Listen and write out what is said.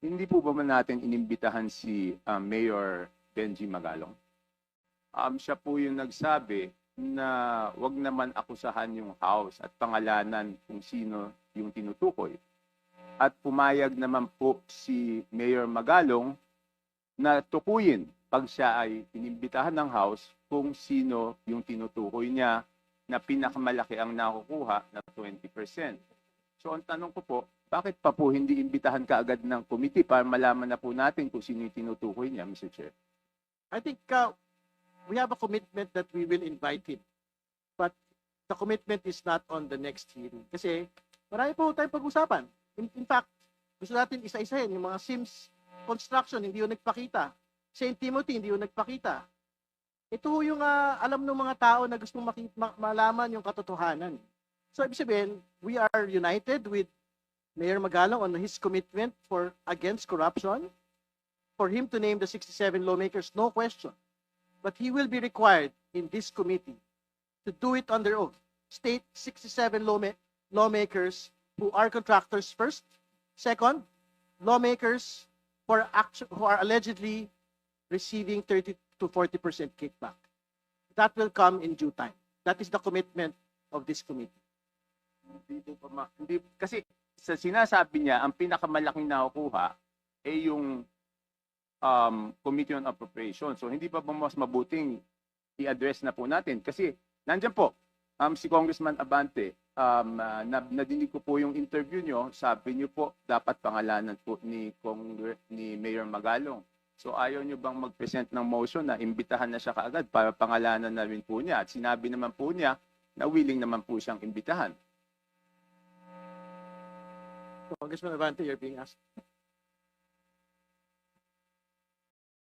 Hindi po ba natin inimbitahan si Mayor Benji Magalong? Siya po yung nagsabi na wag naman akusahan yung house at pangalanan kung sino yung tinutukoy. At pumayag naman po si Mayor Magalong na tukuyin pag siya ay inimbitahan ng house kung sino yung tinutukoy niya na pinakamalaki ang nakukuha na 20%. So ang tanong ko po, bakit pa po hindi imbitahan kaagad ng committee para malaman na po natin kung sino yung tinutukoy niya, Mr. Chair? I think we have a commitment that we will invite him. But the commitment is not on the next hearing. Kasi marami po tayong pag-usapan. In fact, gusto natin isa-isahin yung mga Sims construction, hindi yung nagpakita. St. Timothy, hindi yung nagpakita. Ito yung alam ng mga tao na gustong malaman yung katotohanan. So, ibig sabihin, we are united with Mayor Magalong on his commitment against corruption. For him to name the 67 lawmakers, no question. But he will be required in this committee to do it on their own. State 67 lawmakers who are contractors first. Second, lawmakers who are allegedly receiving 30 to 40% kickback. That will come in due time. That is the commitment of this committee. Hindi, kasi sa sinasabi niya, ang pinakamalaking nakukuha ay yung Committee on Appropriation. So hindi pa ba mas mabuting i-address na po natin? Kasi nandiyan po, si Congressman Abante, nadinig ko po yung interview nyo, sabi nyo po, dapat pangalanan po ni Mayor Magalong. So ayaw nyo bang mag-present ng motion na imbitahan na siya kaagad para pangalanan na rin po niya? At sinabi naman po niya na willing naman po siyang imbitahan. Congressman Avante, you're being asked.